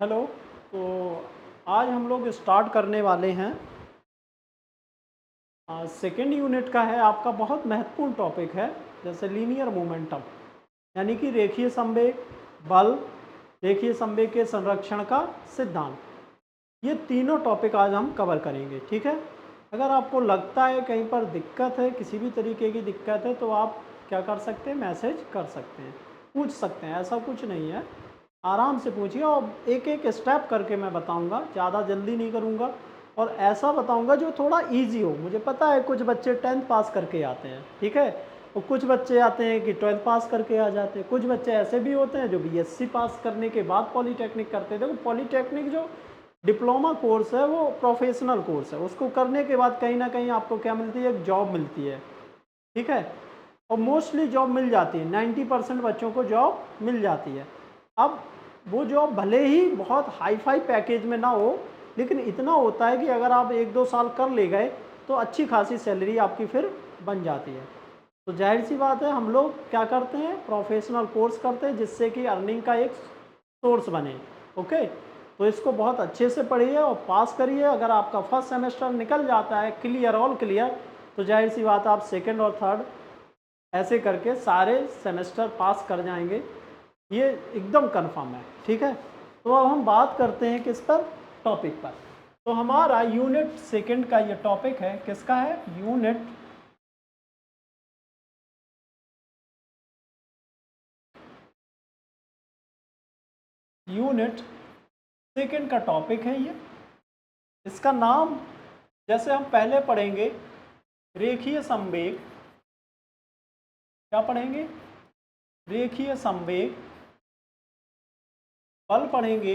Hello. तो आज हम लोग स्टार्ट करने वाले हैं सेकेंड यूनिट का है आपका बहुत महत्वपूर्ण टॉपिक है जैसे लीनियर मोमेंटम यानी कि रेखीय संवेग, बल, रेखीय संवेग के संरक्षण का सिद्धांत। ये तीनों टॉपिक आज हम कवर करेंगे, ठीक है। अगर आपको लगता है कहीं पर दिक्कत है, किसी भी तरीके की दिक्कत है, तो आप क्या कर सकते हैं, मैसेज कर सकते हैं, पूछ सकते हैं, ऐसा कुछ नहीं है। आराम से पूछिए और एक एक स्टेप करके मैं बताऊंगा, ज़्यादा जल्दी नहीं करूंगा और ऐसा बताऊंगा जो थोड़ा इजी हो। मुझे पता है कुछ बच्चे 10th पास करके आते हैं, ठीक है, और कुछ बच्चे आते हैं कि 12th पास करके आ जाते हैं। कुछ बच्चे ऐसे भी होते हैं जो बीएससी पास करने के बाद पॉलीटेक्निक करते हैं। देखो, पॉलीटेक्निक जो डिप्लोमा कोर्स है वो प्रोफेशनल कोर्स है, उसको करने के बाद कहीं ना कहीं आपको क्या मिलती है, एक जॉब मिलती है, ठीक है। और मोस्टली जॉब मिल जाती है, 90% बच्चों को जॉब मिल जाती है। अब वो जॉब भले ही बहुत हाई फाई पैकेज में ना हो, लेकिन इतना होता है कि अगर आप 1-2 साल कर ले गए तो अच्छी खासी सैलरी आपकी फिर बन जाती है। तो जाहिर सी बात है, हम लोग क्या करते हैं, प्रोफेशनल कोर्स करते हैं जिससे कि अर्निंग का एक सोर्स बने। ओके, तो इसको बहुत अच्छे से पढ़िए और पास करिए। अगर आपका फर्स्ट सेमेस्टर निकल जाता है क्लियर, ऑल क्लियर, तो जाहिर सी बात है आप सेकेंड और थर्ड ऐसे करके सारे सेमेस्टर पास कर जाएंगे, ये एकदम कंफर्म है, ठीक है। तो अब हम बात करते हैं किस पर, टॉपिक पर। तो हमारा यूनिट सेकंड का ये टॉपिक है, किसका है, यूनिट सेकंड का टॉपिक है ये। इसका नाम जैसे हम पहले पढ़ेंगे रेखीय संवेग, क्या पढ़ेंगे, रेखीय संवेग, बल पढ़ेंगे,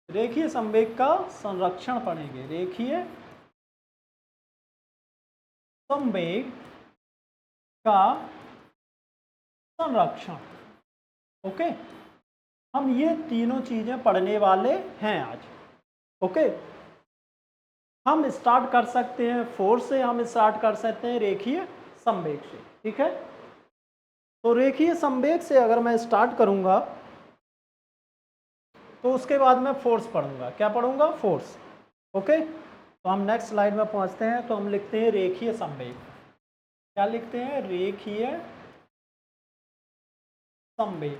रेखीय संवेग का संरक्षण पढ़ेंगे, रेखीय संवेग का संरक्षण। ओके, हम ये तीनों चीजें पढ़ने वाले हैं आज। ओके, हम स्टार्ट कर सकते हैं फोर्स से, हम स्टार्ट कर सकते हैं रेखीय संवेग से, ठीक है। तो रेखीय संवेग से अगर मैं स्टार्ट करूंगा तो उसके बाद मैं फोर्स पढ़ूंगा, क्या पढ़ूंगा, फोर्स। ओके, तो हम नेक्स्ट स्लाइड में पहुंचते हैं। तो हम लिखते हैं रेखीय संवेग, क्या लिखते हैं, रेखीय संवेग।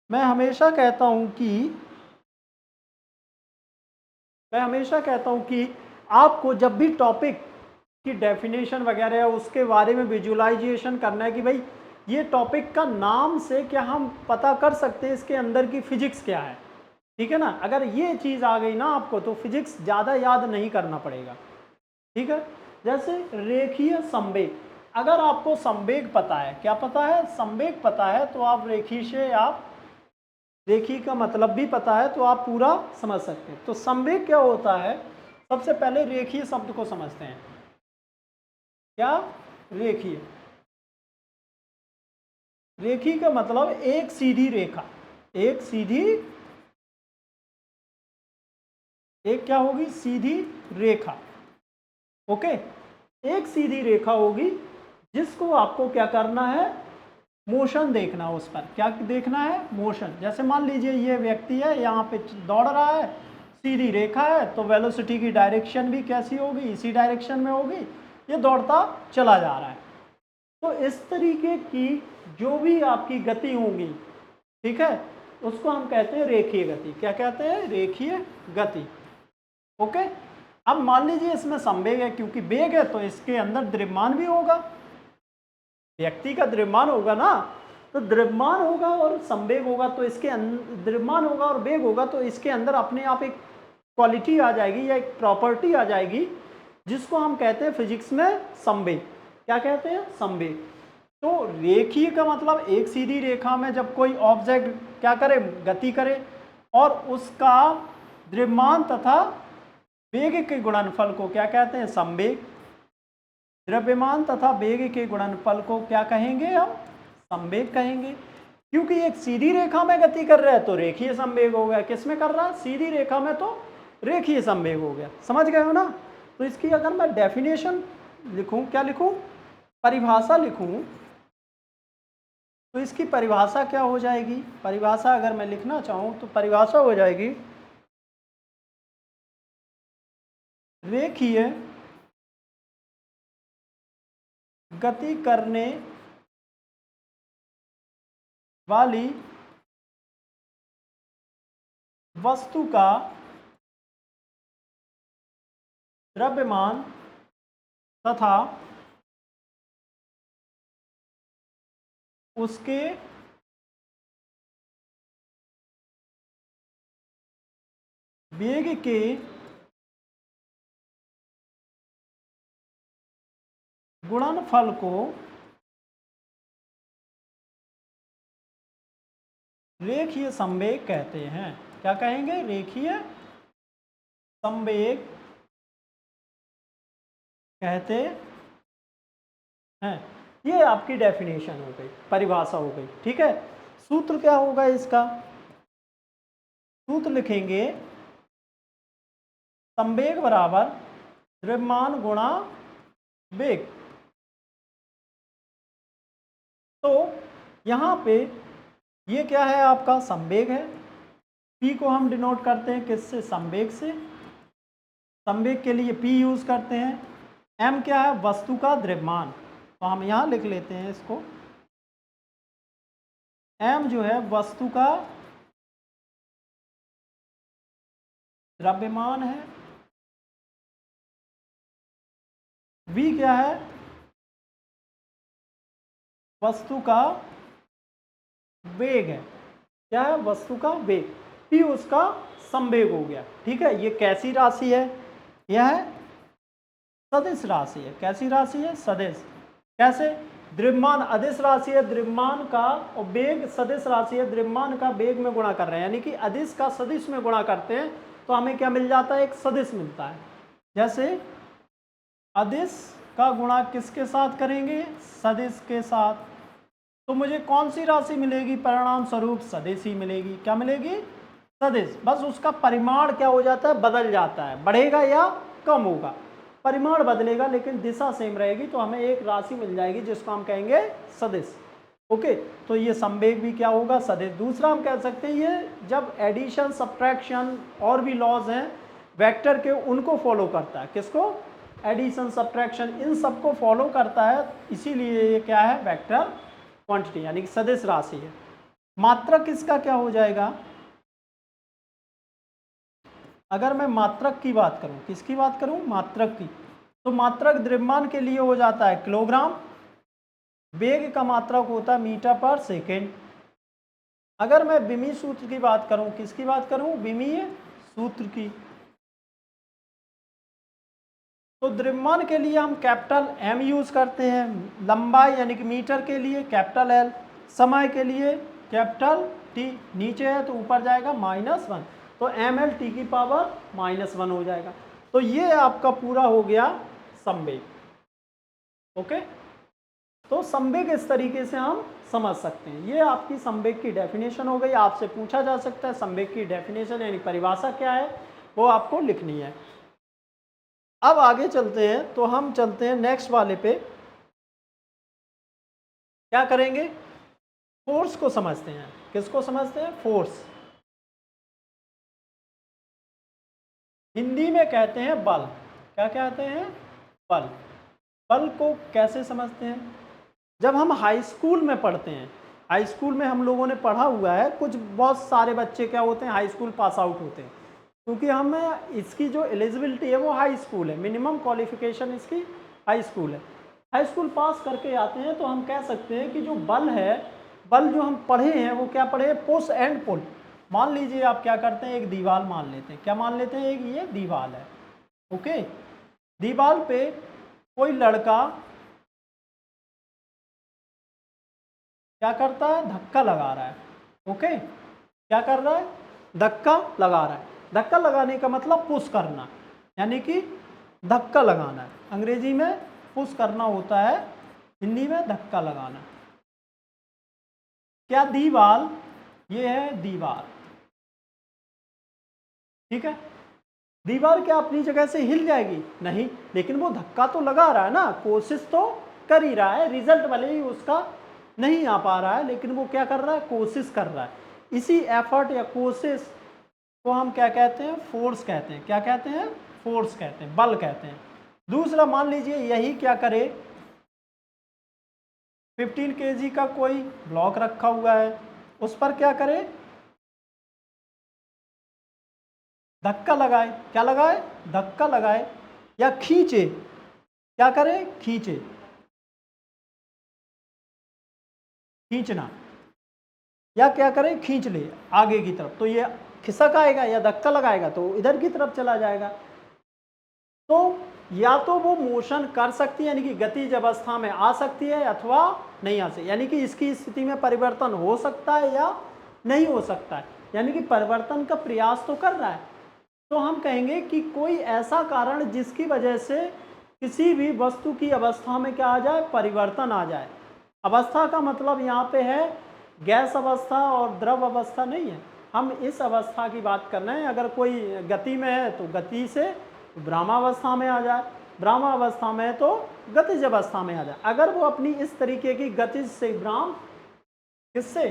मैं हमेशा कहता हूं कि आपको जब भी टॉपिक की डेफिनेशन वगैरह है उसके बारे में विजुअलाइजेशन करना है कि भाई ये टॉपिक का नाम से क्या हम पता कर सकते हैं इसके अंदर की फिजिक्स क्या है, ठीक है ना। अगर ये चीज़ आ गई ना आपको तो फिजिक्स ज़्यादा याद नहीं करना पड़ेगा, ठीक है। जैसे रेखीय संवेग, अगर आपको संवेग पता है, क्या पता है, संवेग पता है, तो आप रेखीय से आप रेखीय का मतलब भी पता है तो आप पूरा समझ सकते हैं। तो संवेग क्या होता है, सबसे पहले रेखीय शब्द को समझते हैं। क्या, रेखीय, रेखीय का मतलब एक सीधी रेखा, एक सीधी, एक क्या होगी, सीधी रेखा। ओके, एक सीधी रेखा होगी जिसको आपको क्या करना है, मोशन देखना है, उस पर क्या देखना है, मोशन। जैसे मान लीजिए ये व्यक्ति है, यहाँ पे दौड़ रहा है, सीधी रेखा है, तो वेलोसिटी की डायरेक्शन भी कैसी होगी, इसी डायरेक्शन में होगी, ये दौड़ता चला जा रहा है। तो इस तरीके की जो भी आपकी गति होगी, ठीक है, उसको हम कहते हैं रेखीय गति। क्या कहते हैं, रेखीय गति। ओके, अब मान लीजिए इसमें संवेग है, क्योंकि वेग है तो इसके अंदर द्रव्यमान भी होगा, व्यक्ति का द्रव्यमान होगा ना, तो द्रव्यमान होगा और संवेग होगा, तो इसके द्रव्यमान होगा और वेग होगा, तो इसके अंदर अपने आप एक क्वालिटी आ जाएगी या एक प्रॉपर्टी आ जाएगी जिसको हम कहते हैं फिजिक्स में संवेग। क्या कहते हैं, संवेग। तो रेखीय का मतलब एक सीधी रेखा में जब कोई ऑब्जेक्ट क्या करे, गति करे, और उसका द्रव्यमान तथा वेग के गुणनफल को क्या कहते हैं, संवेग। द्रव्यमान तथा वेग के गुणनफल को क्या कहेंगे, हम संवेग कहेंगे। क्योंकि एक सीधी रेखा में गति कर रहा है तो रेखीय संवेग हो गया, किस में कर रहा है, सीधी रेखा में, तो रेखीय संवेग हो गया। समझ गए हो ना। तो इसकी अगर मैं डेफिनेशन लिखूं, क्या लिखूं, परिभाषा लिखूं, तो इसकी परिभाषा क्या हो जाएगी? परिभाषा अगर मैं लिखना चाहूँ तो परिभाषा हो जाएगी रेखीय गति करने वाली वस्तु का द्रव्यमान तथा उसके वेग के गुणनफल को रेखीय संवेग कहते हैं। क्या कहेंगे? रेखीय संवेग कहते हैं। ये आपकी डेफिनेशन हो गई, परिभाषा हो गई। ठीक है, सूत्र क्या होगा इसका? सूत्र लिखेंगे संवेग बराबर द्रव्यमान गुणा वेग। तो यहाँ पे ये क्या है? आपका संवेग है। P को हम डिनोट करते हैं किससे? संवेग से। संवेग के लिए P यूज करते हैं। M क्या है? वस्तु का द्रव्यमान। तो हम यहाँ लिख लेते हैं इसको, M जो है वस्तु का द्रव्यमान है। V क्या है? वस्तु का वेग है। क्या है? वस्तु का वेग। P उसका संवेग हो गया। ठीक है, ये कैसी राशि है? यह है सदिश राशि है। कैसी राशि है? सदिश। कैसे? द्रव्यमान अदिश राशि है, द्रव्यमान का, और वेग सदिश राशि है, द्रव्यमान का वेग में गुणा कर रहे हैं, यानी कि अदिश का सदिश में गुणा करते हैं तो हमें क्या मिल जाता है? एक सदिश मिलता है। जैसे अदिश का गुणा किसके साथ करेंगे? सदिश के साथ। तो मुझे कौन सी राशि मिलेगी? परिणाम स्वरूप सदिश ही मिलेगी। क्या मिलेगी? सदिश। बस उसका परिमाण क्या हो जाता है? बदल जाता है, बढ़ेगा या कम होगा। परिमाण बदलेगा लेकिन दिशा सेम रहेगी, तो हमें एक राशि मिल जाएगी जिसको हम कहेंगे सदिश। ओके, तो ये संवेग भी क्या होगा? सदिश। दूसरा हम कह सकते हैं ये जब एडिशन, सब्ट्रैक्शन और भी लॉज हैं वेक्टर के, उनको फॉलो करता है। किसको? एडिशन, सब्ट्रैक्शन, इन सबको फॉलो करता है, इसीलिए ये क्या है? वेक्टर क्वांटिटी, यानी कि सदिश राशि है। मात्रक इसका क्या हो जाएगा? अगर मैं मात्रक की बात करूं, किसकी बात करूं? मात्रक की। तो मात्रक द्रव्यमान के लिए हो जाता है किलोग्राम, वेग का मात्रक होता है मीटर पर सेकेंड। अगर मैं विमीय सूत्र की बात करूं, किसकी बात करूं? विमीय सूत्र की। तो द्रव्यमान के लिए हम कैपिटल M यूज करते हैं, लंबाई यानी कि मीटर के लिए कैपिटल L, समय के लिए कैपिटल T, नीचे है तो ऊपर जाएगा -1, तो ml t की पावर -1 हो जाएगा। तो ये आपका पूरा हो गया संवेग। ओके, तो संवेग इस तरीके से हम समझ सकते हैं। ये आपकी संवेग की डेफिनेशन हो गई। आपसे पूछा जा सकता है संवेग की डेफिनेशन यानी परिभाषा क्या है, वो आपको लिखनी है। अब आगे चलते हैं, तो हम चलते हैं नेक्स्ट वाले पे। क्या करेंगे? फोर्स को समझते हैं। किसको समझते हैं? फोर्स। हिंदी में कहते हैं बल। क्या कहते हैं? बल। बल को कैसे समझते हैं? जब हम हाई स्कूल में पढ़ते हैं, हाई स्कूल में हम लोगों ने पढ़ा हुआ है, कुछ बहुत सारे बच्चे क्या होते हैं? हाई स्कूल पास आउट होते हैं, क्योंकि हम इसकी जो एलिजिबिलिटी है वो हाई स्कूल है, मिनिमम क्वालिफिकेशन इसकी हाई स्कूल है। हाई स्कूल पास करके आते हैं तो हम कह सकते हैं कि जो बल है, बल जो हम पढ़े हैं वो क्या पढ़े? Push and pull. मान लीजिए आप क्या करते हैं? एक दीवार मान लेते हैं। क्या मान लेते हैं? एक ये दीवार है। ओके, दीवार पे कोई लड़का क्या करता है? धक्का लगा रहा है। ओके, क्या कर रहा है? धक्का लगा रहा है। धक्का लगाने का मतलब पुश करना, यानी कि धक्का लगाना है। अंग्रेजी में पुश करना होता है, हिंदी में धक्का लगाना। क्या दीवार, ये है दीवार, ठीक है। दीवार क्या अपनी जगह से हिल जाएगी? नहीं, लेकिन वो धक्का तो लगा रहा है ना, कोशिश तो कर ही रहा है, रिजल्ट भले ही उसका नहीं आ पा रहा है, लेकिन वो क्या कर रहा है, कोशिश कर रहा है। इसी एफर्ट या कोशिश को हम क्या कहते हैं, फोर्स कहते हैं। क्या कहते हैं, फोर्स कहते हैं, बल कहते हैं। दूसरा, मान लीजिए यही क्या करे, 15 kg का कोई ब्लॉक रखा हुआ है, उस पर क्या करे, धक्का लगाए। क्या लगाए, धक्का लगाए, या खींचे। क्या करे, खींचे, खींचना, या क्या करे, खींच ले आगे की तरफ, तो ये खिसक आएगा, या धक्का लगाएगा तो इधर की तरफ चला जाएगा। तो या तो वो मोशन कर सकती है, यानी कि गतिज अवस्था में आ सकती है, अथवा नहीं आ सकती, यानी कि इसकी स्थिति में परिवर्तन हो सकता है या नहीं हो सकता है, यानी कि परिवर्तन का प्रयास तो कर रहा है। तो हम कहेंगे कि कोई ऐसा कारण जिसकी वजह से किसी भी वस्तु की अवस्था में क्या आ जाए, परिवर्तन आ जाए। अवस्था का मतलब यहाँ पे है गैस अवस्था और द्रव अवस्था नहीं है, हम इस अवस्था की बात कर रहे हैं। अगर कोई गति में है तो गति से ब्रह्मावस्था में आ जाए, ब्रह्मावस्था में तो गतिज अवस्था में आ जाए। अगर वो अपनी इस तरीके की गतिज से ब्राह्म, किससे,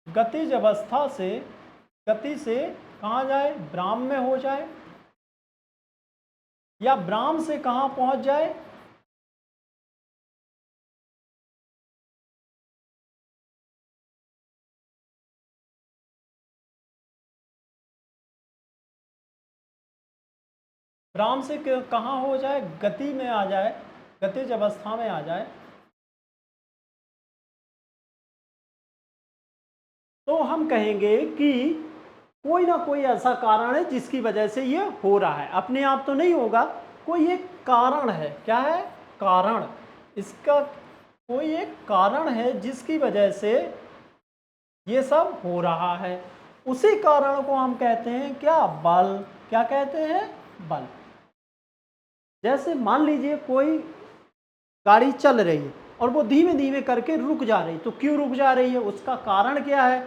गतिज अवस्था से, गति से कहाँ जाए, ब्राह्म में हो जाए, या ब्राह्म से कहाँ पहुंच जाए, ब्राह्म से कहाँ हो जाए, गति में आ जाए, गतिज अवस्था में आ जाए। तो हम कहेंगे कि कोई ना कोई ऐसा कारण है जिसकी वजह से ये हो रहा है, अपने आप तो नहीं होगा, कोई एक कारण है। क्या है, कारण, इसका कोई एक कारण है जिसकी वजह से ये सब हो रहा है। उसी कारण को हम कहते हैं क्या, बल। क्या कहते हैं, बल। जैसे मान लीजिए कोई गाड़ी चल रही है और वो धीमे धीमे करके रुक जा रही है, तो क्यों रुक जा रही है, उसका कारण क्या है।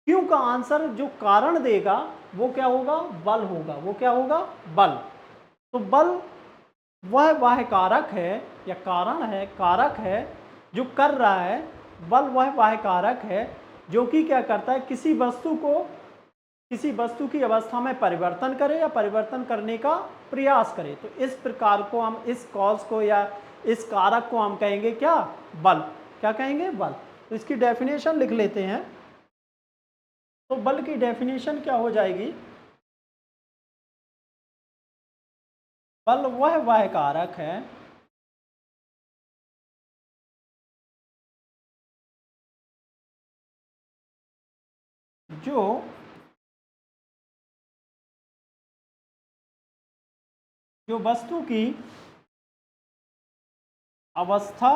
क्यों का आंसर जो कारण देगा वो क्या होगा, बल होगा। वो क्या होगा, बल। तो बल वह कारक है, या कारण है, कारक है जो कर रहा है। बल वह कारक है जो कि क्या करता है, किसी वस्तु को, किसी वस्तु की अवस्था में परिवर्तन करे या परिवर्तन करने का प्रयास करे। तो इस प्रकार को हम, इस कॉज को या इस कारक को हम कहेंगे क्या, बल। क्या कहेंगे, बल। तो इसकी डेफिनेशन लिख लेते हैं। तो बल की डेफिनेशन क्या हो जाएगी, बल वह कारक है जो वस्तु की अवस्था,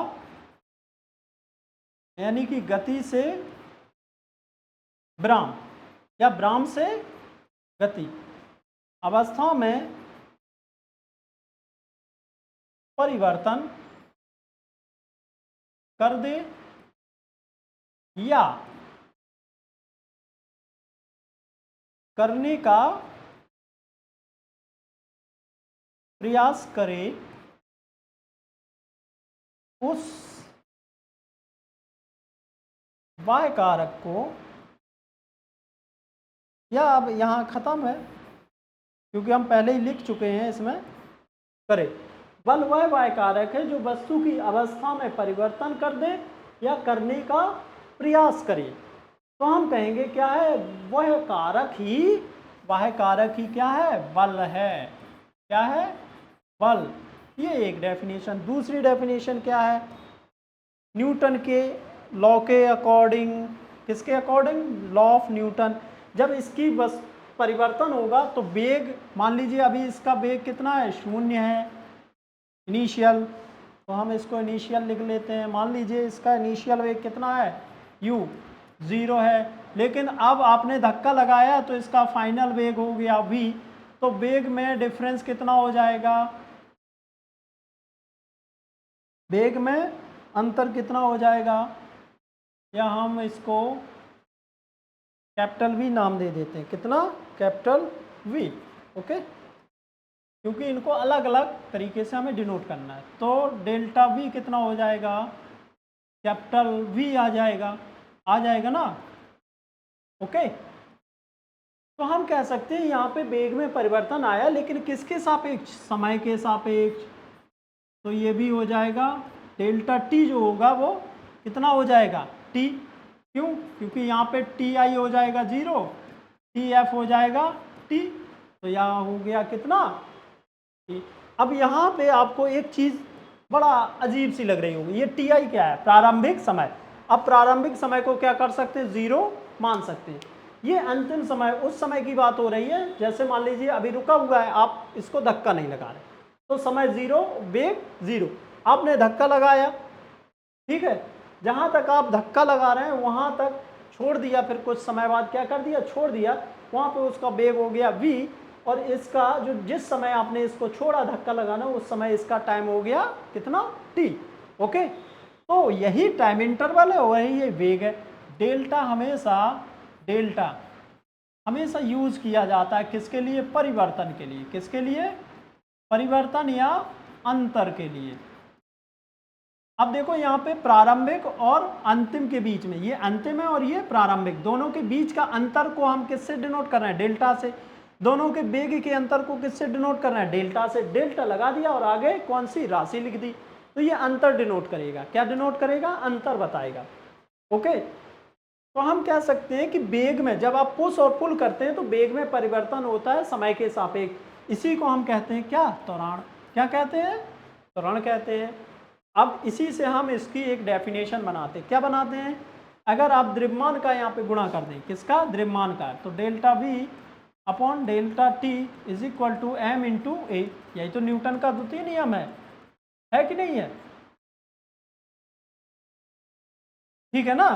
यानी कि गति से ब्राह्म, या ब्राह्म से गति अवस्था में परिवर्तन कर दे, या करने का प्रयास करे, उस वाय कारक को, या अब यहाँ खत्म है क्योंकि हम पहले ही लिख चुके हैं इसमें, करे। बल वह वाय कारक है जो वस्तु की अवस्था में परिवर्तन कर दे या करने का प्रयास करे। तो हम कहेंगे क्या है, वह कारक ही, वह कारक ही क्या है, बल है। क्या है, बल। ये एक डेफिनेशन। दूसरी डेफिनेशन क्या है, न्यूटन के लॉ के अकॉर्डिंग, किसके अकॉर्डिंग, लॉ ऑफ न्यूटन। जब इसकी बस परिवर्तन होगा तो वेग, मान लीजिए अभी इसका वेग कितना है, 0 है इनिशियल, तो हम इसको इनिशियल लिख लेते हैं। मान लीजिए इसका इनिशियल वेग कितना है, u 0 है, लेकिन अब आपने धक्का लगाया तो इसका फाइनल वेग हो गया v, तो वेग में डिफरेंस कितना हो जाएगा, वेग में अंतर कितना हो जाएगा, या हम इसको कैपिटल V नाम दे देते हैं। कितना, कैपिटल V। ओके, क्योंकि इनको अलग अलग तरीके से हमें डिनोट करना है। तो डेल्टा V कितना हो जाएगा, कैपिटल V आ जाएगा ना। ओके, तो हम कह सकते हैं यहाँ पे वेग में परिवर्तन आया, लेकिन किसके सापेक्ष? समय के सापेक्ष। तो ये भी हो जाएगा डेल्टा टी जो होगा वो कितना हो जाएगा? टी। क्यों? क्योंकि यहाँ पे टी आई हो जाएगा 0, टी एफ हो जाएगा टी, तो यहाँ हो गया कितना? टी। अब यहाँ पे आपको एक चीज़ बड़ा अजीब सी लग रही होगी, ये टी आई क्या है? प्रारंभिक समय। अब प्रारंभिक समय को क्या कर सकते हैं? 0 मान सकते हैं। ये अंतिम समय, उस समय की बात हो रही है, जैसे मान लीजिए अभी रुका हुआ है, आप इसको धक्का नहीं लगा रहे, तो समय 0, वेग 0। आपने धक्का लगाया, ठीक है, जहाँ तक आप धक्का लगा रहे हैं वहाँ तक छोड़ दिया, फिर कुछ समय बाद क्या कर दिया? छोड़ दिया, वहाँ पे उसका वेग हो गया v, और इसका जो जिस समय आपने इसको छोड़ा धक्का लगाना, उस समय इसका टाइम हो गया कितना? t। ओके, तो यही टाइम इंटरवल है, वही ये वेग है। डेल्टा हमेशा यूज किया जाता है किसके लिए? परिवर्तन के लिए। किसके लिए? परिवर्तन या अंतर के लिए। अब देखो यहाँ पे प्रारंभिक और अंतिम के बीच में, ये अंतिम है और ये प्रारंभिक, दोनों के बीच का अंतर को हम किससे डिनोट कर रहे हैं? डेल्टा से। दोनों के वेग के अंतर को किससे डिनोट कर रहे हैं? डेल्टा से। डेल्टा लगा दिया और आगे कौन सी राशि लिख दी, तो ये अंतर डिनोट करेगा। क्या डिनोट करेगा? अंतर बताएगा। ओके, तो हम कह सकते हैं कि वेग में जब आप पुश और पुल करते हैं तो वेग में परिवर्तन होता है समय के सापेक्ष। इसी को हम कहते हैं क्या? त्वरण। क्या कहते हैं? त्वरण कहते हैं। अब इसी से हम इसकी एक डेफिनेशन बनाते हैं। क्या बनाते हैं? अगर आप द्रव्यमान का यहाँ पे गुणा कर दें, किसका? द्रव्यमान का, तो delta V upon delta T is equal to m into A. यही तो न्यूटन का द्वितीय नियम है कि नहीं है? ठीक है ना?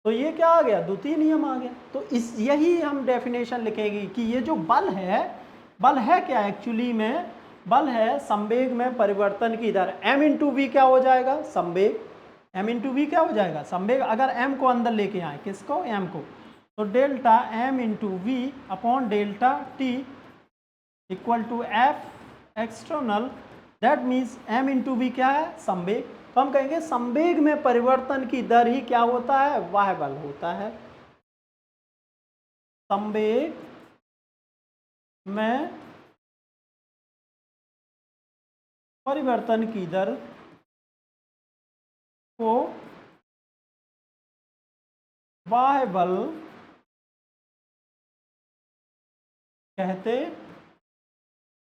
तो ये क्या आ गया? द्वितीय नियम आ गया। तो यही हम डेफिनेशन लिखेंगे कि ये जो बल है क्या एक्चुअली में? बल है संवेग में परिवर्तन की दर। m इंटू वी क्या हो जाएगा? संवेग। m इंटू वी क्या हो जाएगा? संवेग। अगर m को अंदर लेके आए, किसको? m को, तो delta m into v upon delta t equal to f external, that means m into v क्या है? संवेग। तो हम कहेंगे संवेग में परिवर्तन की दर ही क्या होता है? वह बल होता है। संवेग में परिवर्तन की दर को बाह्य बल कहते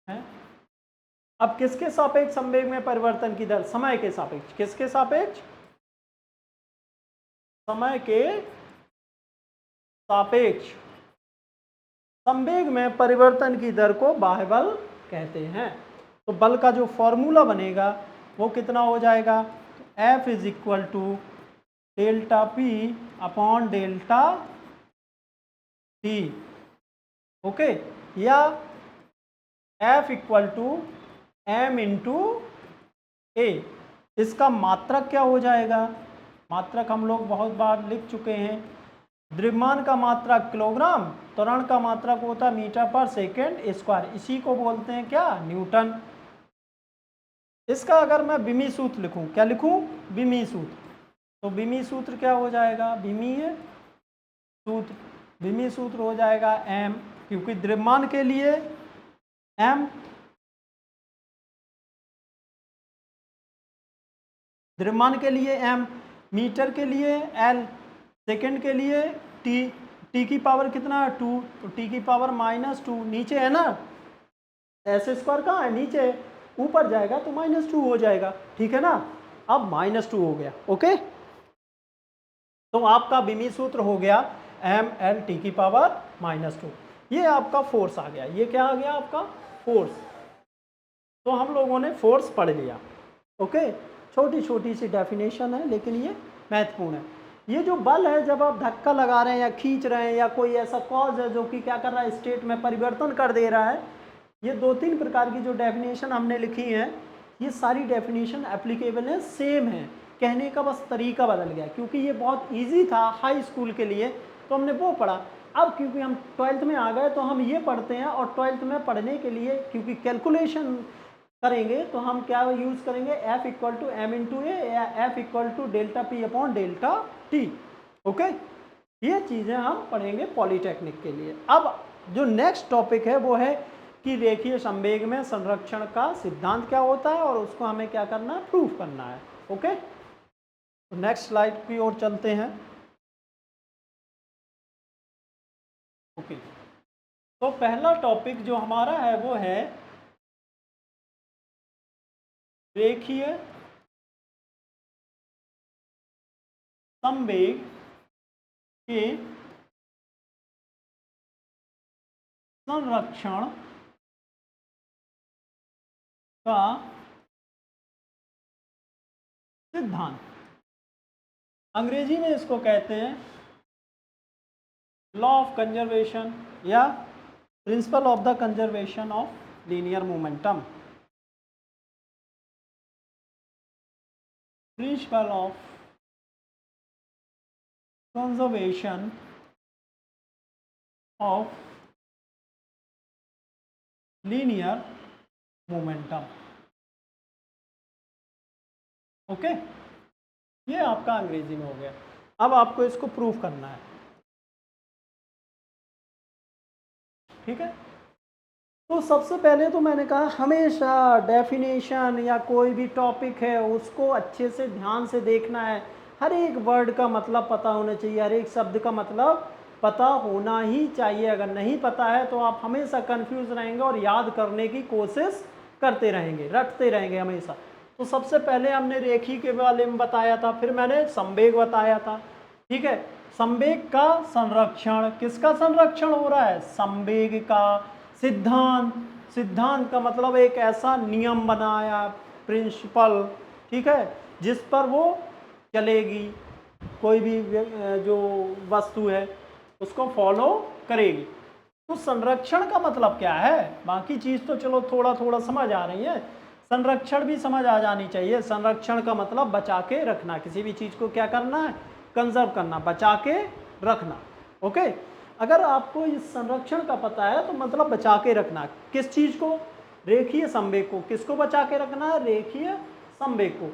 हैं। अब किसके सापेक्ष संवेग में परिवर्तन की दर? समय के सापेक्ष। किसके सापेक्ष? समय के सापेक्ष संवेग में परिवर्तन की दर को बाह्य बल कहते हैं। तो बल का जो फॉर्मूला बनेगा वो कितना हो जाएगा? F is equal to delta P upon delta T। Okay, या F equal to m into A. इसका मात्रक क्या हो जाएगा? मात्रक हम लोग बहुत बार लिख चुके हैं। द्रव्यमान का मात्रक किलोग्राम, त्वरण का मात्रक होता है मीटर पर सेकेंड स्क्वायर। इसी को बोलते हैं क्या? न्यूटन। इसका अगर मैं विमी सूत्र लिखूं, क्या लिखूं? विमी सूत्र। तो विमी सूत्र क्या हो जाएगा? विमी सूत्र हो जाएगा m, क्योंकि द्रव्यमान के लिए m, द्रव्यमान के लिए m, मीटर के लिए l, सेकंड के लिए t। t की पावर कितना है? 2, तो t की पावर -2। नीचे है ना, एस स्क्वायर कहाँ है? नीचे। ऊपर जाएगा तो -2 हो जाएगा। ठीक है ना? अब -2 हो गया। ओके, तो आपका विमी सूत्र हो गया mL t की पावर -2। ये आपका फोर्स आ गया। ये क्या आ गया? आपका फोर्स। तो हम लोगों ने फोर्स पढ़ लिया। ओके, छोटी छोटी सी डेफिनेशन है, लेकिन ये महत्वपूर्ण है। ये जो बल है, जब आप धक्का लगा रहे हैं या खींच रहे हैं या कोई ऐसा कॉज है जो कि क्या कर रहा है? स्टेट में परिवर्तन कर दे रहा है। ये 2-3 प्रकार की जो डेफिनेशन हमने लिखी है, ये सारी डेफिनेशन एप्लीकेबल है, सेम है। कहने का बस तरीका बदल गया, क्योंकि ये बहुत इजी था हाई स्कूल के लिए तो हमने वो पढ़ा। अब क्योंकि हम 12th में आ गए तो हम ये पढ़ते हैं, और 12th में पढ़ने के लिए क्योंकि कैलकुलेशन करेंगे तो हम क्या यूज करेंगे, F equal to M into A या F equal to delta P upon delta T. Okay, ये चीज़ें हम पढ़ेंगे पॉलीटेक्निक के लिए। अब जो नेक्स्ट टॉपिक है वो है कि रेखीय संवेग में संरक्षण का सिद्धांत क्या होता है और उसको हमें क्या करना है, प्रूफ करना है। ओके, तो नेक्स्ट स्लाइड की ओर चलते हैं। ओके, तो पहला टॉपिक जो हमारा है वो है रेखीय संवेग के संरक्षण का सिद्धांत। अंग्रेजी में इसको कहते हैं लॉ ऑफ कंजर्वेशन या principle of the conservation of linear momentum. Principle of conservation of linear momentum. Okay, ये आपका अंग्रेजी में हो गया। अब आपको इसको प्रूफ करना है, ठीक है। तो सबसे पहले तो मैंने कहा हमेशा डेफिनेशन या कोई भी टॉपिक है उसको अच्छे से ध्यान से देखना है। हर एक वर्ड का मतलब पता होना चाहिए, हर एक शब्द का मतलब पता होना ही चाहिए। अगर नहीं पता है तो आप हमेशा कंफ्यूज रहेंगे और याद करने की कोशिश करते रहेंगे, रटते रहेंगे हमेशा। तो सबसे पहले हमने रेखी के बारे में बताया था, फिर मैंने संवेग बताया था, ठीक है। संवेग का संरक्षण, किसका संरक्षण हो रहा है, संवेग का। सिद्धांत, सिद्धांत का मतलब एक ऐसा नियम बनाया, प्रिंसिपल, ठीक है, जिस पर वो चलेगी, कोई भी जो वस्तु है उसको फॉलो करेगी। तो संरक्षण का मतलब क्या है, बाकी चीज तो चलो थोड़ा थोड़ा समझ आ रही है, संरक्षण भी समझ आ जानी चाहिए। संरक्षण का मतलब बचा के रखना, किसी भी चीज को क्या करना है, कंजर्व करना, बचा के रखना। ओके, अगर आपको इस संरक्षण का पता है तो मतलब बचा के रखना, किस चीज को, रेखीय संवेग को। किसको बचा के रखना है, रेखीय संवेग को।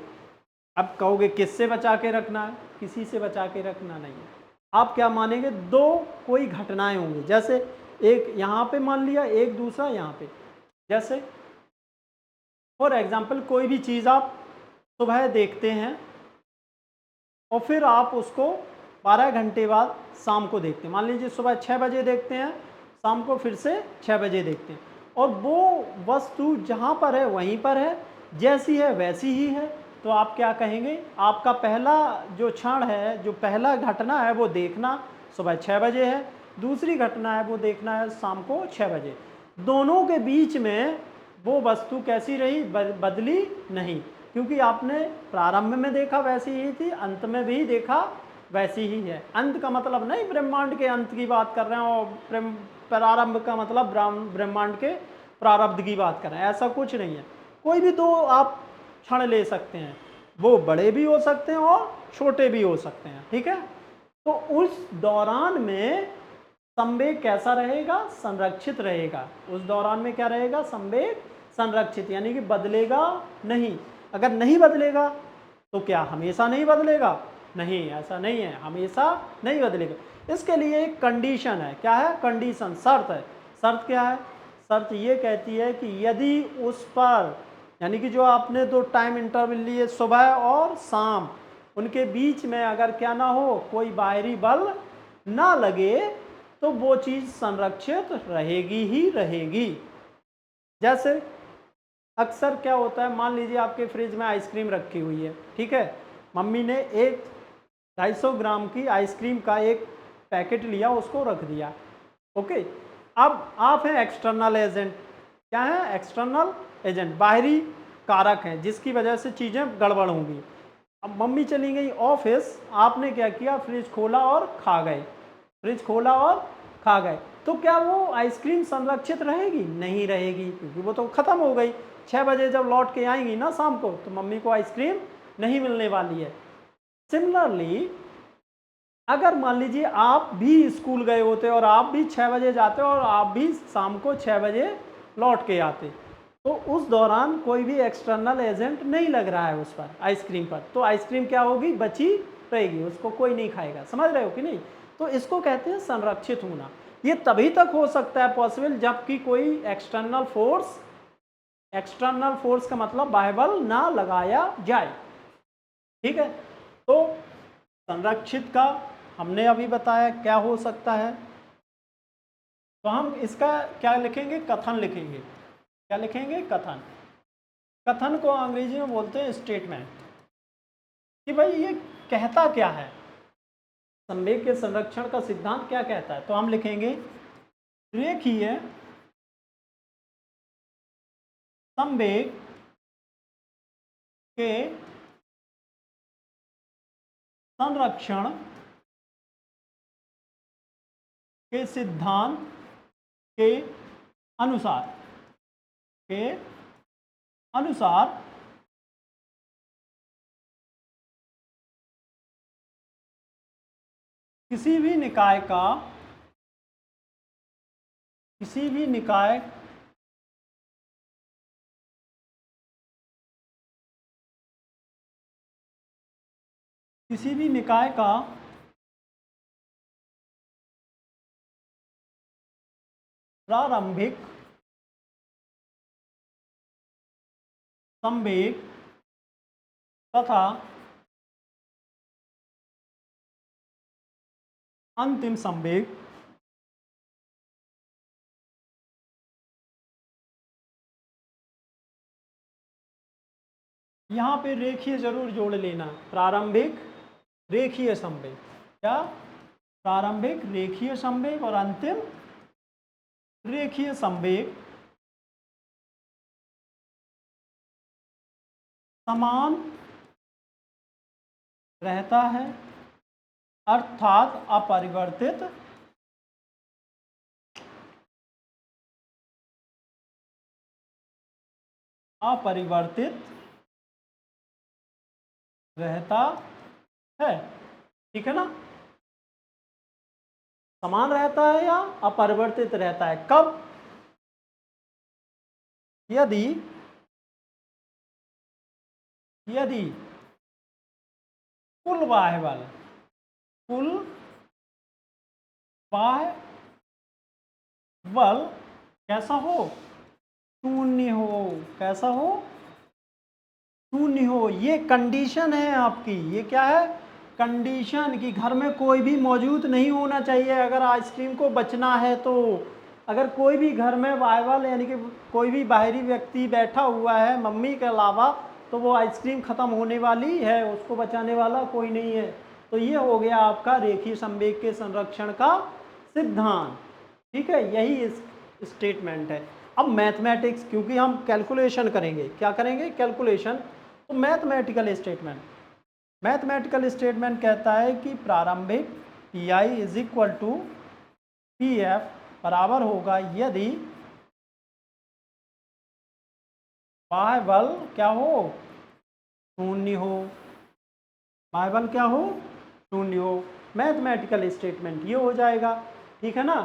अब कहोगे किससे बचा के रखना है, किसी से बचा के रखना नहीं है। आप क्या मानेंगे, दो कोई घटनाएं होंगी, जैसे एक यहाँ पे मान लिया, एक दूसरा यहाँ पे। जैसे फॉर एग्जाम्पल कोई भी चीज़ आप सुबह देखते हैं और फिर आप उसको 12 घंटे बाद शाम को देखते हैं। मान लीजिए सुबह 6 बजे देखते हैं, शाम को फिर से 6 बजे देखते हैं, और वो वस्तु जहाँ पर है वहीं पर है, जैसी है वैसी ही है। तो आप क्या कहेंगे, आपका पहला जो क्षण है, जो पहला घटना है वो देखना सुबह 6 बजे है, दूसरी घटना है वो देखना है शाम को 6 बजे। दोनों के बीच में वो वस्तु कैसी रही, बदली नहीं, क्योंकि आपने प्रारंभ में देखा वैसी ही थी, अंत में भी देखा वैसी ही है। अंत का मतलब नहीं ब्रह्मांड के अंत की बात कर रहे हैं, और प्रारंभ का मतलब ब्रह्मांड के प्रारब्ध की बात कर रहे हैं, ऐसा कुछ नहीं है। कोई भी दो आप क्षण ले सकते हैं, वो बड़े भी हो सकते हैं और छोटे भी हो सकते हैं, ठीक है। तो उस दौरान में संवेग कैसा रहेगा, संरक्षित रहेगा। उस दौरान में क्या रहेगा, संवेग संरक्षित, यानी कि बदलेगा नहीं। अगर नहीं बदलेगा तो क्या हमेशा नहीं बदलेगा, नहीं, ऐसा नहीं है, हमेशा नहीं बदलेगा। इसके लिए एक कंडीशन है, क्या है, कंडीशन, शर्त है। शर्त क्या है, शर्त ये कहती है कि यदि उस पर, यानी कि जो आपने दो टाइम इंटरवल लिए सुबह और शाम, उनके बीच में अगर क्या ना हो, कोई बाहरी बल ना लगे, तो वो चीज़ संरक्षित रहेगी ही रहेगी। जैसे अक्सर क्या होता है, मान लीजिए आपके फ्रिज में आइसक्रीम रखी हुई है, ठीक है, मम्मी ने एक 250 ग्राम की आइसक्रीम का एक पैकेट लिया, उसको रख दिया। ओके, अब आप हैं एक्सटर्नल एजेंट। क्या है, एक्सटर्नल एजेंट, बाहरी कारक हैं जिसकी वजह से चीज़ें गड़बड़ होंगी। अब मम्मी चली गई ऑफिस, आपने क्या किया, फ्रिज खोला और खा गए, फ्रिज खोला और खा गए, तो क्या वो आइसक्रीम संरक्षित रहेगी, नहीं रहेगी, क्योंकि वो तो ख़त्म हो गई। 6 बजे जब लौट के आएंगी ना शाम को, तो मम्मी को आइसक्रीम नहीं मिलने वाली है। सिमिलरली अगर मान लीजिए आप भी स्कूल गए होते और आप भी 6 बजे जाते और आप भी शाम को 6 बजे लौट के आते, तो उस दौरान कोई भी एक्सटर्नल एजेंट नहीं लग रहा है उस पर, आइसक्रीम पर, तो आइसक्रीम क्या होगी, बची रहेगी, उसको कोई नहीं खाएगा। समझ रहे हो कि नहीं? तो इसको कहते हैं संरक्षित होना। ये तभी तक हो सकता है पॉसिबल जबकि कोई एक्सटर्नल फोर्स का मतलब बाह्य बल ना लगाया जाए। ठीक है, तो संरक्षित का हमने अभी बताया क्या हो सकता है। तो हम इसका क्या लिखेंगे, कथन लिखेंगे। क्या लिखेंगे, कथन। कथन को अंग्रेजी में बोलते हैं स्टेटमेंट, कि भाई ये कहता क्या है, संवेग के संरक्षण का सिद्धांत क्या कहता है। तो हम लिखेंगे रेखीय संवेग के संरक्षण के सिद्धांत के अनुसार किसी भी निकाय का प्रारंभिक संवेग तथा अंतिम संवेग यहाँ पे रेखीय जरूर जोड़ लेना। प्रारंभिक रेखीय संवेग, क्या, प्रारंभिक रेखीय संवेग और अंतिम रेखीय संवेग समान रहता है, अर्थात अपरिवर्तित रहता है। ठीक है ना, समान रहता है या अपरिवर्तित रहता है। कब, यदि कुल बाह्य बल कैसा हो, शून्य हो। कैसा हो, शून्य हो। ये कंडीशन है आपकी, ये क्या है, कंडीशन, कि घर में कोई भी मौजूद नहीं होना चाहिए अगर आइसक्रीम को बचना है तो। अगर कोई भी घर में वायबल यानी कि कोई भी बाहरी व्यक्ति बैठा हुआ है मम्मी के अलावा, तो वो आइसक्रीम ख़त्म होने वाली है, उसको बचाने वाला कोई नहीं है। तो ये हो गया आपका रेखीय संवेग के संरक्षण का सिद्धांत। ठीक है, यही इस स्टेटमेंट है। अब मैथमेटिक्स, क्योंकि हम कैलकुलेशन करेंगे, क्या करेंगे, कैलकुलेशन। तो मैथमेटिकल स्टेटमेंट कहता है कि प्रारंभिक P I is equal to P F बराबर होगा यदि बाह्य बल क्या हो, शून्य हो। बाह्य बल क्या हो, शून्य हो। मैथमेटिकल स्टेटमेंट ये हो जाएगा। ठीक है ना।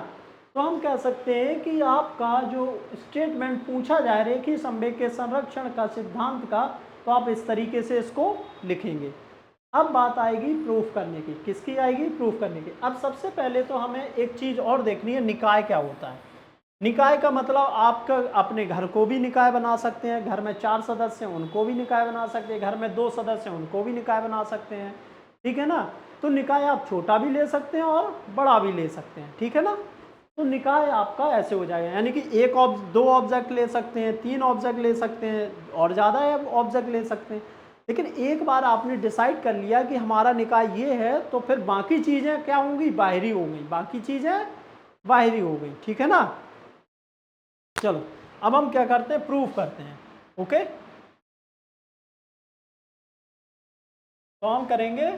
तो हम कह सकते हैं कि आपका जो स्टेटमेंट पूछा जाए रेखीय संवेग के संरक्षण का सिद्धांत का, तो आप इस तरीके से इसको लिखेंगे। अब बात आएगी प्रूफ करने की। किसकी आएगी, प्रूफ करने की। अब सबसे पहले तो हमें एक चीज़ और देखनी है, निकाय क्या होता है। निकाय का मतलब आपका अपने घर को भी निकाय बना सकते हैं, घर में 4 सदस्य हैं उनको भी निकाय बना सकते हैं, घर में 2 सदस्य हैं उनको भी निकाय बना सकते हैं। ठीक है ना। तो निकाय आप छोटा भी ले सकते हैं और बड़ा भी ले सकते हैं। ठीक है ना। तो निकाय आपका ऐसे हो जाएगा, यानी कि दो ऑब्जेक्ट ले सकते हैं, 3 ऑब्जेक्ट ले सकते हैं और ज़्यादा ऑब्जेक्ट ले सकते हैं। लेकिन एक बार आपने डिसाइड कर लिया कि हमारा निकाय ये है, तो फिर बाकी चीज़ें क्या होंगी, बाहरी हो गई, बाकी चीज़ें बाहरी हो गई। ठीक है ना। चलो अब हम क्या करते हैं, प्रूफ करते हैं। ओके, तो हम करेंगे,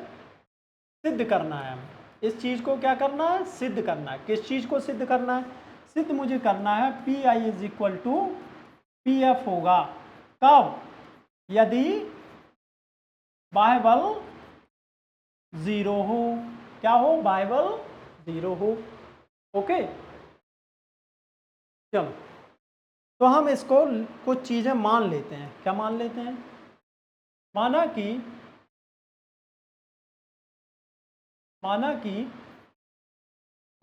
सिद्ध करना है। हमें इस चीज़ को क्या करना है, सिद्ध करना है। किस चीज़ को सिद्ध करना है, सिद्ध मुझे करना है P I is equal to P F होगा। कब, यदि बाह्य बल 0 हो। क्या हो, बाह्य बल 0 हो। ओके, चलो तो हम इसको कुछ चीज़ें मान लेते हैं। क्या मान लेते हैं? माना कि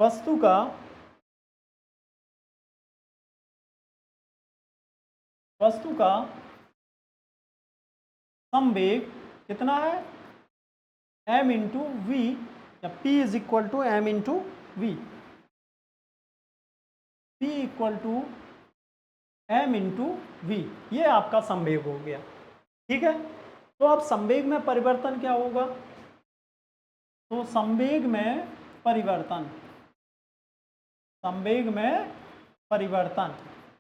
वस्तु का संवेग कितना है? m इंटू वी, या p is equal to m into V, p equal to m into V, ये आपका संवेग हो गया। ठीक है, तो अब संवेग में परिवर्तन क्या होगा? तो संवेग में परिवर्तन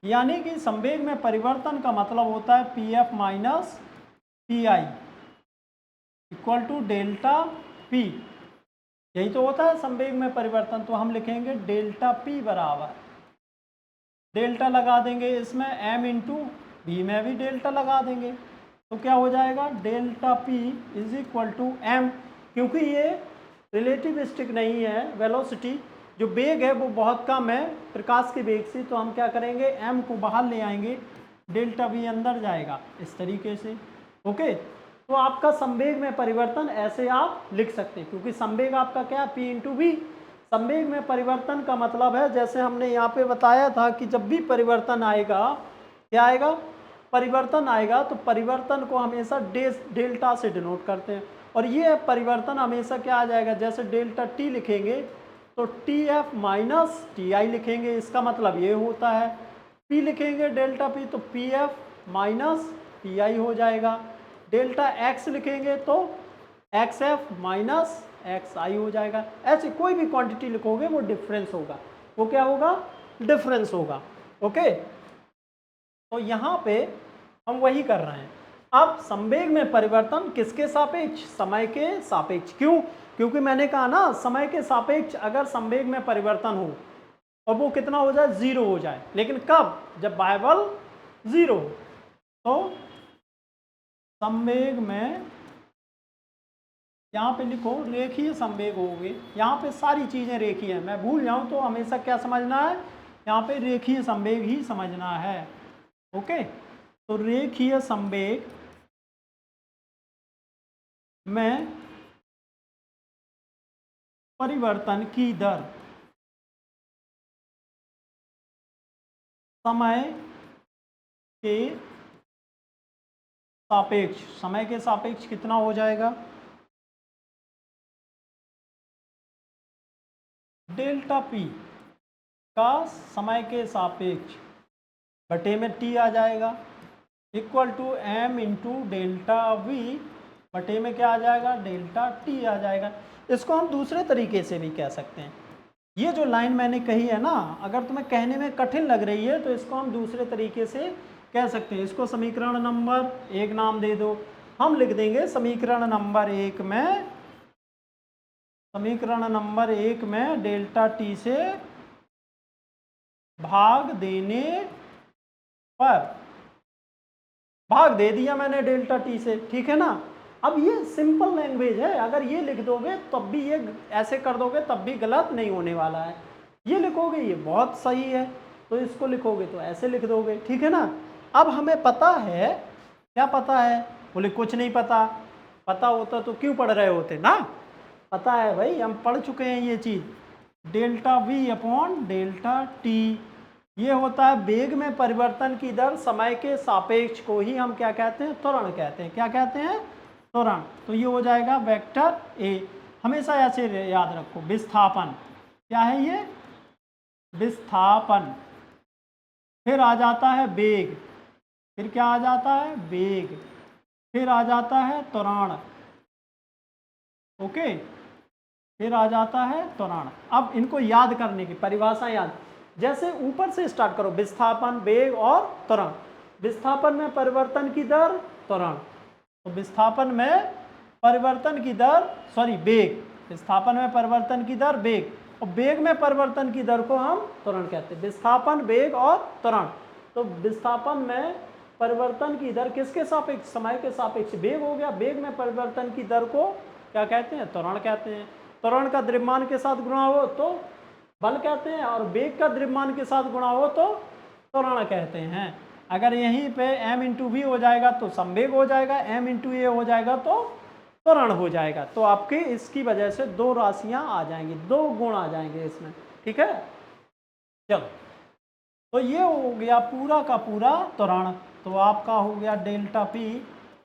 यानी कि संवेग में परिवर्तन का मतलब होता है P F minus P I equal to delta P. यही तो होता है संवेग में परिवर्तन। तो हम लिखेंगे डेल्टा पी बराबर, डेल्टा लगा देंगे इसमें, m इंटू वी में भी डेल्टा लगा देंगे, तो क्या हो जाएगा? Delta P is equal to m। क्योंकि ये रिलेटिविस्टिक नहीं है, वेलोसिटी जो वेग है वो बहुत कम है प्रकाश के वेग से, तो हम क्या करेंगे? m को बाहर ले आएंगे, डेल्टा v अंदर जाएगा इस तरीके से। ओके, तो आपका संवेग में परिवर्तन ऐसे आप लिख सकते हैं, क्योंकि संवेग आपका क्या है? p into V. संवेग में परिवर्तन का मतलब है, जैसे हमने यहाँ पे बताया था कि जब भी परिवर्तन आएगा, क्या आएगा? परिवर्तन आएगा, तो परिवर्तन को हमेशा डेल्टा से डिनोट करते हैं, और ये परिवर्तन हमेशा क्या आ जाएगा? जैसे डेल्टा टी लिखेंगे तो T F minus T I लिखेंगे, इसका मतलब ये होता है। पी लिखेंगे डेल्टा पी तो पी एफ माइनस पी आई हो जाएगा। डेल्टा एक्स लिखेंगे तो एक्स एफ माइनस एक्स आई हो जाएगा। ऐसे कोई भी क्वांटिटी लिखोगे वो डिफरेंस होगा, वो क्या होगा? डिफरेंस होगा। ओके, तो यहाँ पे हम वही कर रहे हैं। अब संवेग में परिवर्तन किसके सापेक्ष? समय के सापेक्ष। क्यों? क्योंकि मैंने कहा ना, समय के सापेक्ष अगर संवेग में परिवर्तन हो और वो कितना हो जाए? 0 हो जाए। लेकिन कब? जब बायबल 0 हो। तो संवेग में, यहाँ पे लिखो रेखीय संवेग होंगे, यहाँ पे सारी चीज़ें रेखीय हैं। मैं भूल जाऊँ तो हमेशा क्या समझना है? यहाँ पे रेखीय संवेग ही समझना है। ओके, तो रेखीय संवेग में परिवर्तन की दर समय के सापेक्ष, समय के सापेक्ष कितना हो जाएगा? डेल्टा पी का समय के सापेक्ष बटे में टी आ जाएगा, equal to M into delta V बटे में क्या आ जाएगा? डेल्टा टी आ जाएगा। इसको हम दूसरे तरीके से भी कह सकते हैं। ये जो लाइन मैंने कही है ना, अगर तुम्हें कहने में कठिन लग रही है तो इसको हम दूसरे तरीके से कह सकते हैं। इसको समीकरण नंबर 1 नाम दे दो। हम लिख देंगे समीकरण नंबर 1 में, समीकरण नंबर 1 में डेल्टा टी से भाग देने पर, भाग दे दिया मैंने डेल्टा टी से, ठीक है ना। अब ये सिंपल लैंग्वेज है, अगर ये लिख दोगे तब भी, ये ऐसे कर दोगे तब भी गलत नहीं होने वाला है। ये लिखोगे ये बहुत सही है, तो इसको लिखोगे तो ऐसे लिख दोगे, ठीक है ना। अब हमें पता है, क्या पता है? बोले कुछ नहीं पता। पता होता तो क्यों पढ़ रहे होते ना। पता है भाई, हम पढ़ चुके हैं ये चीज़। Delta V upon delta T, ये होता है वेग में परिवर्तन की दर समय के सापेक्ष को ही हम क्या कहते हैं? त्वरण कहते हैं। क्या कहते हैं? त्वरण। तो ये हो जाएगा वेक्टर ए। हमेशा ऐसे याद रखो, विस्थापन। क्या है ये? विस्थापन। फिर आ जाता है वेग, फिर क्या आ जाता है? वेग, फिर आ जाता है त्वरण। ओके, फिर आ जाता है त्वरण। अब इनको याद करने की परिभाषा याद, जैसे ऊपर से स्टार्ट करो, विस्थापन, वेग और त्वरण। विस्थापन में परिवर्तन की दर त्वरण, तो विस्थापन में परिवर्तन की दर, सॉरी वेग, विस्थापन में परिवर्तन की दर वेग, और वेग में परिवर्तन की दर को हम त्वरण कहते हैं। विस्थापन, वेग और त्वरण। तो विस्थापन में परिवर्तन की दर किसके सापेक्ष? समय के सापेक्ष वेग हो गया। वेग में परिवर्तन की दर को क्या कहते हैं? त्वरण कहते हैं। त्वरण का द्रव्यमान के साथ गुणा हो तो बल कहते हैं, और वेग का द्रव्यमान के साथ गुणा हो तो त्वरण कहते हैं। अगर यहीं पे m इंटू वी हो जाएगा तो संवेग हो जाएगा, m इंटू ए हो जाएगा तो त्वरण हो जाएगा। तो आपके इसकी वजह से दो राशियां आ जाएंगी, दो गुण आ जाएंगे इसमें, ठीक है। चलो, तो ये हो गया पूरा का पूरा त्वरण। तो आपका हो गया डेल्टा पी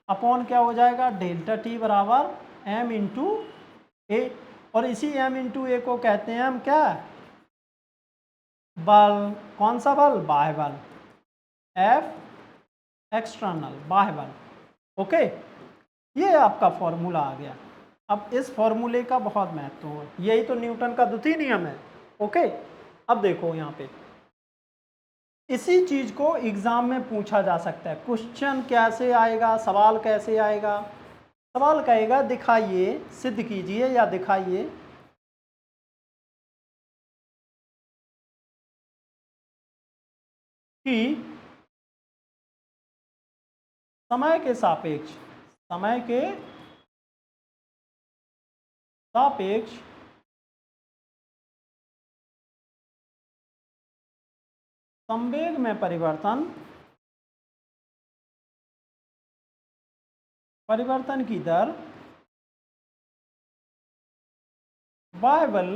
अपॉन क्या हो जाएगा, डेल्टा टी बराबर m इंटू ए। और इसी m इंटू ए को कहते हैं हम क्या, बल। कौन सा बल, बाह्य बल, F एक्सटर्नल, बाह्य बल। ओके, ये आपका फॉर्मूला आ गया। अब इस फॉर्मूले का बहुत महत्व है, यही तो न्यूटन का द्वितीय नियम है। ओके, अब देखो यहाँ पे इसी चीज को एग्जाम में पूछा जा सकता है। क्वेश्चन कैसे आएगा, सवाल कैसे आएगा, सवाल कहेगा दिखाइए, सिद्ध कीजिए या दिखाइए कि समय के सापेक्ष, समय के सापेक्ष संवेग में परिवर्तन, परिवर्तन की दर बाह्य बल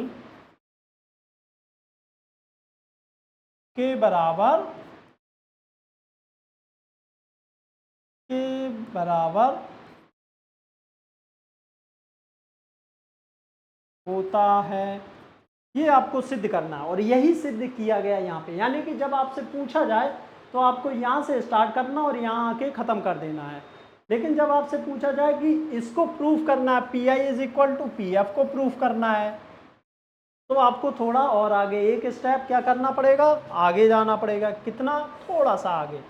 के बराबर होता है। ये आपको सिद्ध करना है और यही सिद्ध किया गया यहाँ पे। यानी कि जब आपसे पूछा जाए तो आपको यहाँ से स्टार्ट करना और यहाँ आके ख़त्म कर देना है। लेकिन जब आपसे पूछा जाए कि इसको प्रूफ करना है, P I is equal to P F को प्रूफ करना है, तो आपको थोड़ा और आगे एक स्टेप क्या करना पड़ेगा, आगे जाना पड़ेगा। कितना, थोड़ा सा आगे।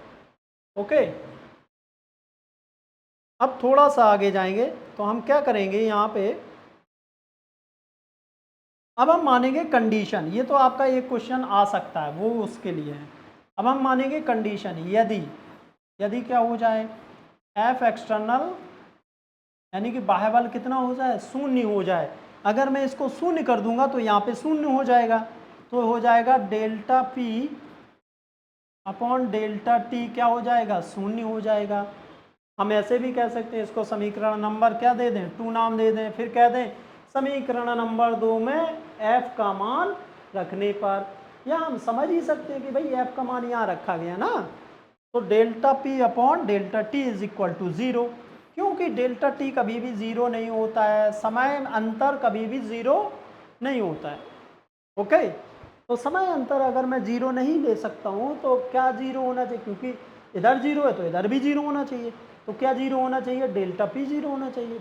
ओके, अब थोड़ा सा आगे जाएंगे तो हम क्या करेंगे यहाँ पे, अब हम मानेंगे कंडीशन। ये तो आपका एक क्वेश्चन आ सकता है, वो उसके लिए है। अब हम मानेंगे कंडीशन, यदि क्या हो जाए, एफ एक्सटर्नल यानी कि बाह्य बल कितना हो जाए, शून्य हो जाए। अगर मैं इसको शून्य कर दूंगा तो यहाँ पे शून्य हो जाएगा, तो हो जाएगा delta P upon delta T क्या हो जाएगा, शून्य हो जाएगा। हम ऐसे भी कह सकते हैं, इसको समीकरण नंबर क्या दे दें, 2 नाम दे दें, फिर कह दें समीकरण नंबर 2 में f का मान रखने पर, या हम समझ ही सकते हैं कि भाई f का मान यहाँ रखा गया ना, तो delta p upon delta T is equal to 0। क्योंकि डेल्टा टी कभी भी 0 नहीं होता है, समय अंतर कभी भी 0 नहीं होता है। ओके, तो समय अंतर अगर मैं 0 नहीं ले सकता हूँ तो क्या 0 होना चाहिए, क्योंकि इधर 0 है तो इधर भी 0 होना चाहिए। तो क्या 0 होना चाहिए, डेल्टा पी 0 होना चाहिए।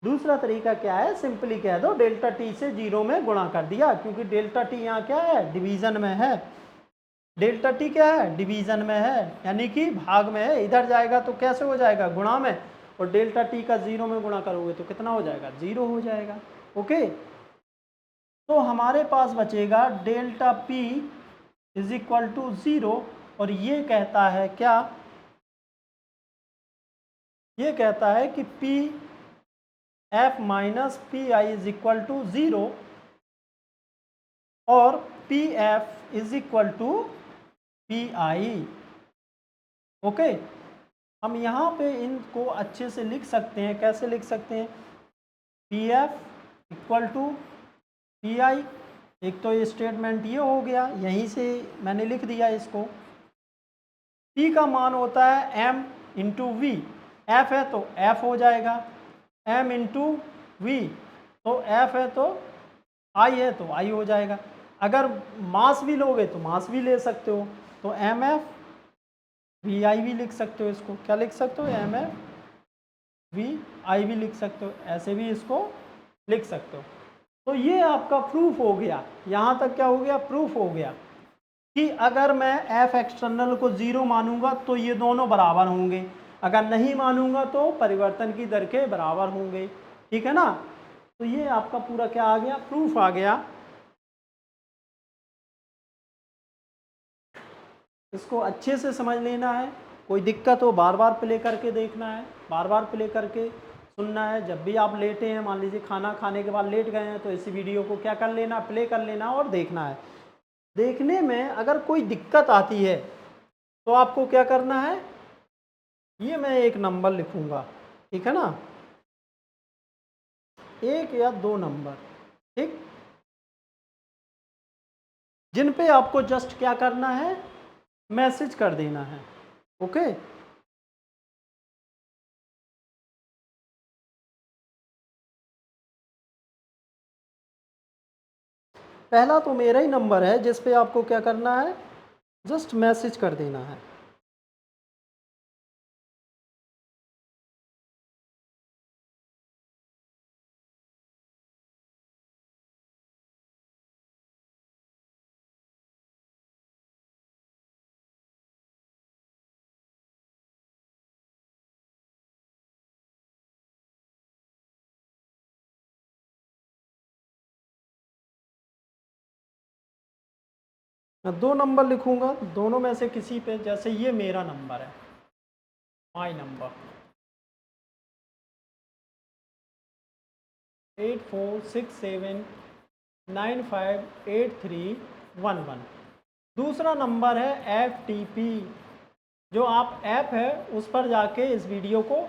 दूसरा तरीका क्या है, सिंपली कह दो डेल्टा टी से 0 में गुणा कर दिया, क्योंकि डेल्टा टी यहाँ क्या है, डिवीजन में है। डेल्टा टी क्या है, डिवीजन में है, यानी कि भाग में है। इधर जाएगा तो कैसे हो जाएगा, गुणा में, और डेल्टा टी का 0 में गुणा करोगे तो कितना हो जाएगा, 0 हो जाएगा। ओके, तो हमारे पास बचेगा delta P is equal to 0। और ये कहता है क्या, ये कहता है कि P F minus P I is equal to 0 और P F is equal to P I. Okay, हम यहाँ पे इनको अच्छे से लिख सकते हैं। कैसे लिख सकते हैं, P F equal to P I. एक तो ये स्टेटमेंट ये हो गया, यहीं से मैंने लिख दिया इसको। P का मान होता है m इंटू वी, एफ है तो f हो जाएगा, m इंटू वी, तो f है तो I है तो I हो जाएगा। अगर मास भी लोगे तो मास भी ले सकते हो, तो एम एफ वी आई भी लिख सकते हो। इसको क्या लिख सकते हो, एम एफ वी आई भी लिख सकते हो, ऐसे भी इसको लिख सकते हो। तो ये आपका प्रूफ हो गया, यहाँ तक क्या हो गया, प्रूफ हो गया कि अगर मैं एफ एक्सटर्नल को 0 मानूंगा तो ये दोनों बराबर होंगे, अगर नहीं मानूंगा तो परिवर्तन की दर के बराबर होंगे। ठीक है ना, तो ये आपका पूरा क्या आ गया, प्रूफ आ गया। इसको अच्छे से समझ लेना है, कोई दिक्कत हो बार बार प्ले करके देखना है, बार बार प्ले करके सुनना है। जब भी आप लेटे हैं, मान लीजिए खाना खाने के बाद लेट गए हैं, तो इस वीडियो को क्या कर लेना, प्ले कर लेना और देखना है। देखने में अगर कोई दिक्कत आती है तो आपको क्या करना है, ये मैं एक नंबर लिखूंगा, ठीक है ना, 1 या 2 नंबर, ठीक, जिन पे आपको जस्ट क्या करना है, मैसेज कर देना है। ओके, पहला तो मेरा ही नंबर है जिस पे आपको क्या करना है, जस्ट मैसेज कर देना है। मैं 2 नंबर लिखूंगा, दोनों में से किसी पे, जैसे ये मेरा नंबर है, माई नंबर 8467958311। दूसरा नंबर है FTP, जो आप ऐप है उस पर जाके इस वीडियो को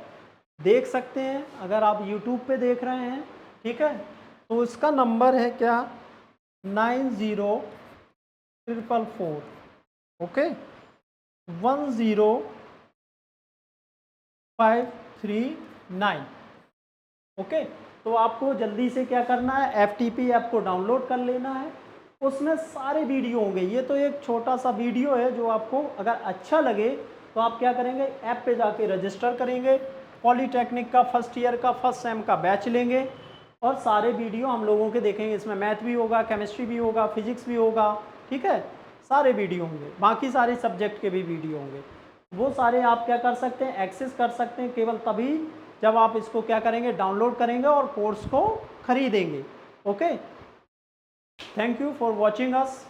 देख सकते हैं अगर आप YouTube पे देख रहे हैं, ठीक है। तो इसका नंबर है क्या, 904444, ओके, 10539, ओके। तो आपको जल्दी से क्या करना है, FTP ऐप को डाउनलोड कर लेना है, उसमें सारे वीडियो होंगे। ये तो एक छोटा सा वीडियो है जो आपको अगर अच्छा लगे तो आप क्या करेंगे, ऐप पे जाके रजिस्टर करेंगे, पॉलीटेक्निक का फर्स्ट ईयर का फर्स्ट सेम का बैच लेंगे और सारे वीडियो हम लोगों के देखेंगे। इसमें मैथ भी होगा, केमिस्ट्री भी होगा, फिजिक्स भी होगा, ठीक है, सारे वीडियो होंगे, बाकी सारे सब्जेक्ट के भी वीडियो होंगे। वो सारे आप क्या कर सकते हैं, एक्सेस कर सकते हैं केवल तभी जब आप इसको क्या करेंगे, डाउनलोड करेंगे और कोर्स को खरीदेंगे। Okay, thank you for watching us.